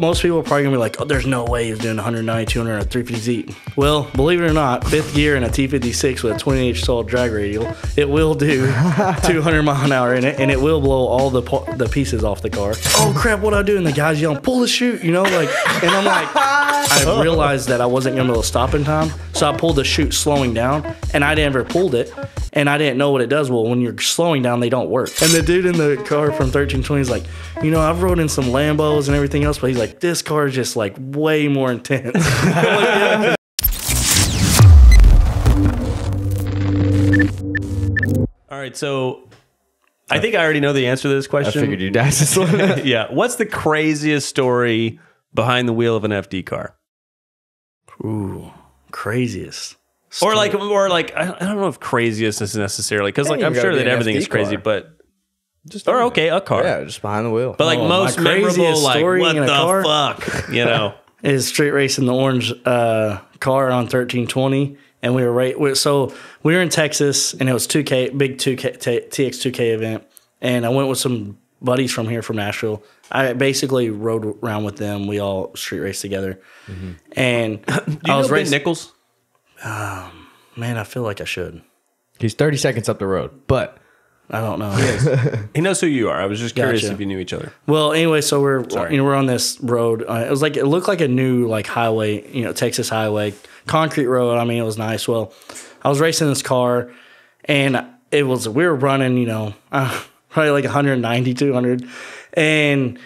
most people are probably gonna be like, oh, there's no way he's doing 190, 200, or 350Z. Well, believe it or not, fifth gear in a T56 with a 20-inch solid drag radial, it will do 200 mile an hour in it, and it will blow all the pieces off the car. Oh crap, what do I do? And the guy's yelling, pull the chute, you know, like, and I'm like, I realized that I wasn't gonna be able to stop in time, so I pulled the chute slowing down, and I never pulled it, and I didn't know what it does. Well, when you're slowing down, they don't work. And the dude in the car from 1320 is like, you know, I've rode in some Lambos and everything else, but he's like, this car is just like way more intense. All right, so I think I already know the answer to this question. I figured you'd ask this one. Yeah. What's the craziest story behind the wheel of an FD car? Ooh, craziest. Or like, I don't know if craziest is necessarily, because like I'm sure that everything is crazy, but just okay, a car, yeah, just behind the wheel. But like most memorable, like what the fuck, you know, is street racing the orange car on 1320, and we were so we were in Texas, and it was 2K, big 2K TX2K event, and I went with some buddies from here from Nashville. I basically rode around with them. We all street raced together, and I was racing Nichols. Man, I feel like I should. He's 30 seconds up the road, but I don't know. He knows who you are. I was just curious if you knew each other. Well, anyway, so we're on this road. It looked like a new like highway, you know, Texas highway, concrete road. I mean, it was nice. Well, I was racing this car, and we were running, you know, probably like 190, 200, and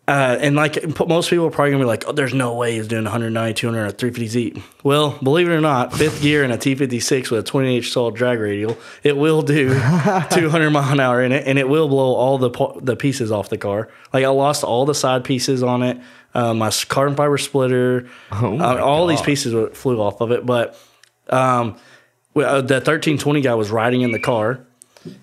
like most people are probably gonna be like, oh, there's no way he's doing 190, 200, or 350Z. Well, believe it or not, fifth gear in a T56 with a 20-inch solid drag radial, it will do 200 mile an hour in it, and it will blow all the pieces off the car. Like I lost all the side pieces on it, my carbon fiber splitter, all these pieces flew off of it. But the 1320 guy was riding in the car,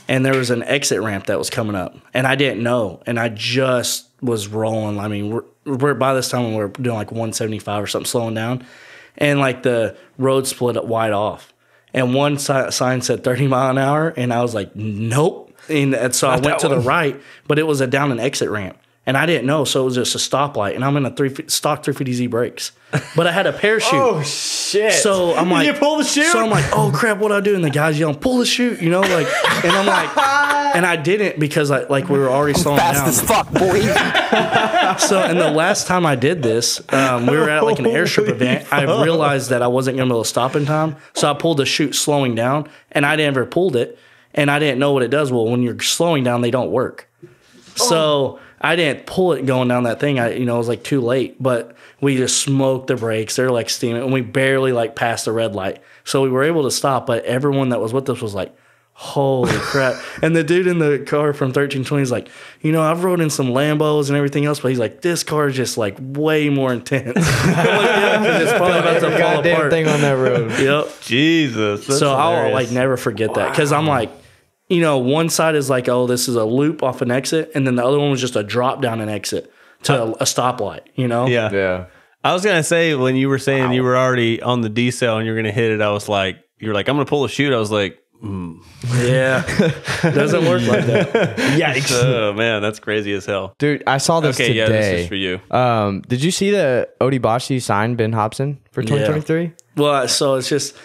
and there was an exit ramp that was coming up, and I didn't know, and I just was rolling. I mean, we're by this time we're doing like 175 or something, slowing down, and like the road split up wide off, and one sign said 30 mile an hour, and I was like, nope, and so I went to the right, but it was down an exit ramp, and I didn't know, so it was just a stoplight, and I'm in a stock 350Z brakes, but I had a parachute. Oh shit! So I'm like, you pull the chute? So I'm like, oh crap, what do I do? And the guy's yelling, pull the chute, you know, like, and I'm like, and I didn't because we were already slowing down. Fast as fuck, boy. So, and the last time I did this, we were at like an airstrip event. I realized that I wasn't going to be able to stop in time, so I pulled the chute slowing down, and I never pulled it, and I didn't know what it does. Well, when you're slowing down, they don't work. So I didn't pull it going down that thing. It was like too late, but we just smoked the brakes. They're like steaming, and we barely like passed the red light. So we were able to stop, but everyone that was with us was like, holy crap. And the dude in the car from 1320 is like, you know, I've rode in some Lambos and everything else, but he's like, this car is just like way more intense. Like, yeah, it's probably about to fall apart. Thing on that road. Yep. Jesus. So I'll like never forget that, because I'm like, you know, one side is like, oh, this is a loop off an exit, and then the other one was just a drop down an exit to a stoplight, you know? Yeah. Yeah. I was going to say, when you were saying you were already on the decel and you're going to hit it, I was like, you're like, I'm going to pull a chute. I was like, yeah, doesn't work like that. Yikes. Oh, man, that's crazy as hell. Dude, I saw this today. Yeah, this is for you. Did you see the Odibashi signed Ben Hobson for 2023? Yeah. Well, so it's just,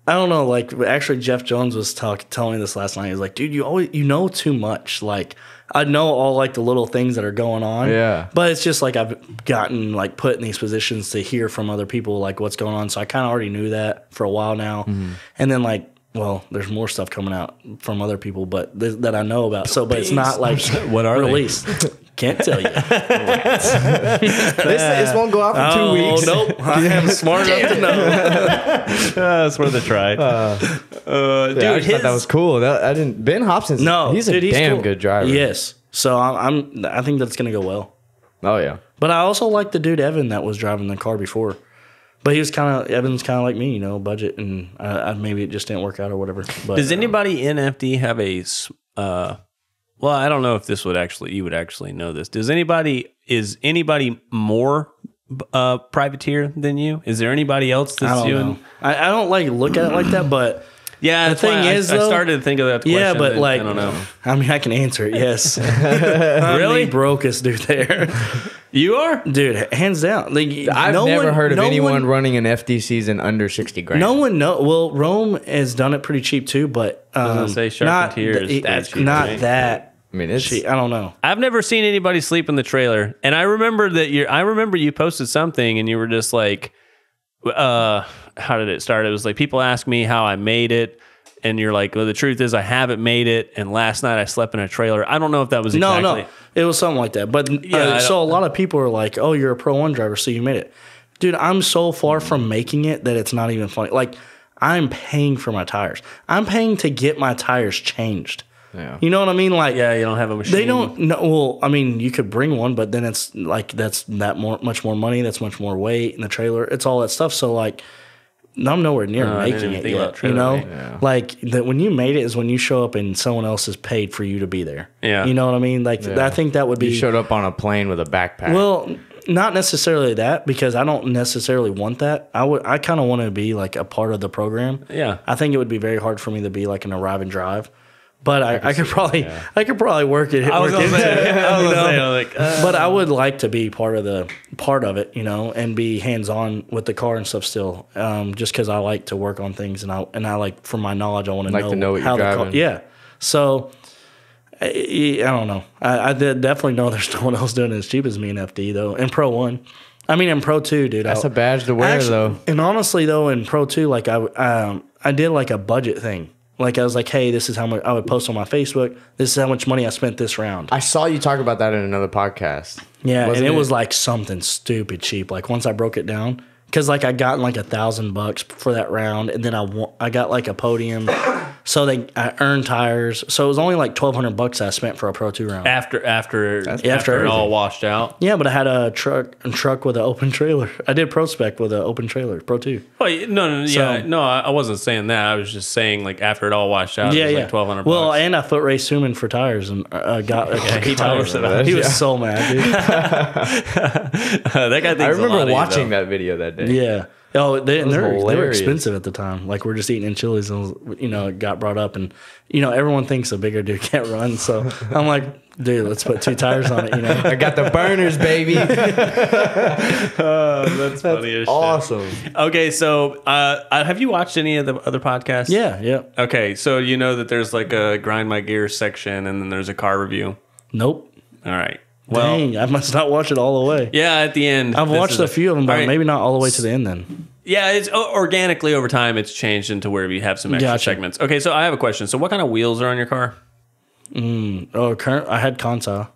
I don't know, like, actually Jeff Jones was telling me this last night. He was like, dude, you know too much. Like, I know all like the little things that are going on. Yeah. But it's just like I've gotten like put in these positions to hear from other people like what's going on. So I kind of already knew that for a while now. Mm-hmm. And then like, well, there's more stuff coming out from other people, but that I know about. So, but it's not like what are released. Can't tell you. This won't go out for 2 weeks. Oh nope, I am smart enough to know. It's worth a try. Dude, I thought that was cool. Ben Hobson's he's a damn cool. good driver. Yes, so I think that's gonna go well. Oh yeah, but I also like the dude Evan that was driving the car before. But Evan's kind of like me, you know, budget, and maybe it just didn't work out or whatever. But, does anybody in FD have a? Well, I don't know if you would actually know this. Is anybody more privateer than you? Is there anybody else that's I don't know. I don't like look at it like that, but Yeah, the thing is, I started to think of that question. Yeah, but like, I don't know. I mean, I can answer it. Yes. Really? Brokest dude there. You are? Dude, hands down. Like, I've never heard of anyone running an FD season under 60 grand. No one know. Well, Rome has done it pretty cheap too, but not that. I mean, it's. I don't know. I've never seen anybody sleep in the trailer, and I remember you posted something, and you were just like, "How did it start?" It was like people ask me how I made it, and you're like, "Well, the truth is, I haven't made it." And last night I slept in a trailer. I don't know if that was exactly. No, it was something like that. But so a lot of people are like, "Oh, you're a Pro 1 driver, so you made it." Dude, I'm so far from making it that it's not even funny. Like, I'm paying for my tires. I'm paying to get my tires changed. Yeah. You know what I mean? Like, yeah, you don't have a machine. They don't. No, well, I mean, you could bring one, but then it's like much more money. That's much more weight in the trailer. It's all that stuff. So like, I'm nowhere near making it yet. Trailer, you know, yeah. like that when you made it is when you show up and someone else has paid for you to be there. Yeah, you know what I mean? Like, I think that would be. You showed up on a plane with a backpack. Well, not necessarily that, because I don't necessarily want that. I kind of want to be like a part of the program. Yeah, I think it would be very hard for me to be like an arrive and drive. But I could probably work it. But I would like to be part of it, you know, and be hands on with the car and stuff still. Just because I like to work on things, and I like, from my knowledge, I want to know what how you're the driving. car. Yeah. So I don't know. I definitely know there's no one else doing it as cheap as me in FD though. In Pro 1, I mean in Pro 2, dude. That's a badge to wear though. And honestly though, in Pro 2, like I did like a budget thing. Like, I was like, hey, this is how much I would post on my Facebook. This is how much money I spent this round. I saw you talk about that in another podcast. Yeah, and it was like something stupid cheap. Like, once I broke it down, because like I got like $1,000 for that round, and then I got like a podium. So I earned tires. So it was only like $1,200 I spent for a Pro 2 round. After it all washed out. Yeah, but I had a truck with an open trailer. I did Pro Spec with an open trailer, Pro 2. Oh no, I wasn't saying that. I was just saying like after it all washed out, it was like $1,200. Well, and I foot raced Suman for tires and got tires. He was so mad, dude. That guy thinks I remember watching that video that day. Yeah. Oh, they were expensive at the time. Like, we're just eating in Chili's, and you know, it got brought up, and you know, everyone thinks a bigger dude can't run. So I'm like, dude, let's put 2 tires on it. You know, I got the burners, baby. That's funny as awesome. Shit. Okay, so have you watched any of the other podcasts? Yeah. Okay, so you know that there's like a grind my gears section, and then there's a car review. Nope. All right. Well, dang, I must not watch it all the way. Yeah, at the end. I've watched a few of them, but maybe not all the way to the end then. Yeah, it's organically over time, it's changed into where we have some extra segments. Okay, so I have a question. So what kind of wheels are on your car? I had Kansa,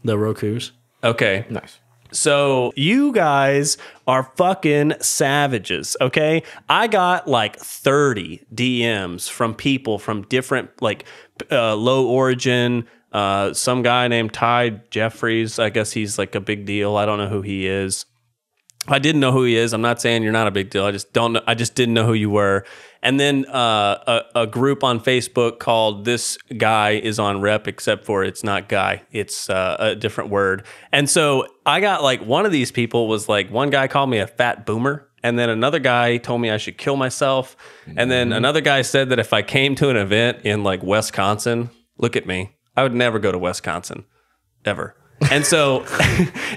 the Rokus. Okay. Nice. So you guys are fucking savages, okay? I got like 30 DMs from people from different, like, low origin. Some guy named Ty Jeffries, I guess he's like a big deal. I don't know who he is. I didn't know who he is. I'm not saying you're not a big deal. I just don't know. I just didn't know who you were. And then a group on Facebook called "This Guy is on Rep," except for it's not guy. It's a different word. And so I got like, one of these people was like, one guy called me a fat boomer. And then another guy told me I should kill myself. And then another guy said that if I came to an event in like Wisconsin, look at me, I would never go to Wisconsin, ever. And so,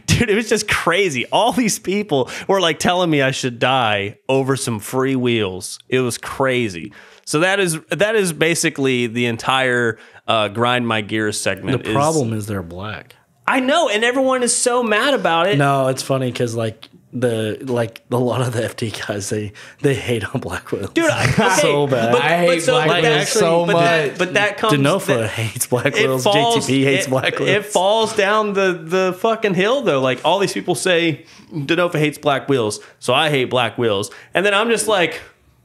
dude, it was just crazy. All these people were like telling me I should die over some free wheels. It was crazy. So that is basically the entire Grind My Gears segment. The problem is they're black. I know, and everyone is so mad about it. No, it's funny because like a lot of the FT guys they hate on black wheels. Dude, so bad. I hate black wheels so much. But that comes. Denofa hates black wheels. JTP hates black wheels. It falls down the fucking hill though. Like, all these people say Denofa hates black wheels, so I hate black wheels, and then I'm just like,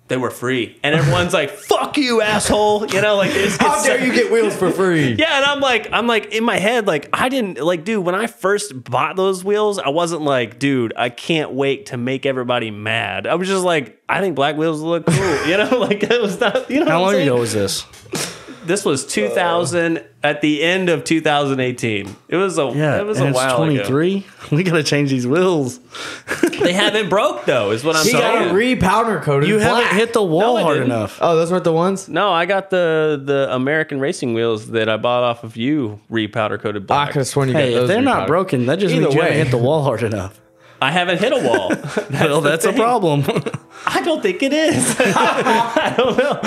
they were free, and everyone's like, "Fuck you, asshole!" You know, like, how dare you get wheels for free? Yeah, and I'm like in my head, like, I didn't like, dude. When I first bought those wheels, I wasn't like, dude, I can't wait to make everybody mad. I was just like, I think black wheels look cool. You know, like, it was not. You know, how long ago was this? This was 2000 at the end of 2018. It was a while 23. We gotta change these wheels. They haven't broke though, is what I'm saying. He got them re-powder coated. You haven't hit the wall hard enough. Oh, those weren't the ones? No, I got the American racing wheels that I bought off of you, re-powder coated black. I could have sworn you got those. If they're not broken, that just means you haven't hit the wall hard enough. I haven't hit a wall. Well, that's a problem. I don't think it is. I don't know.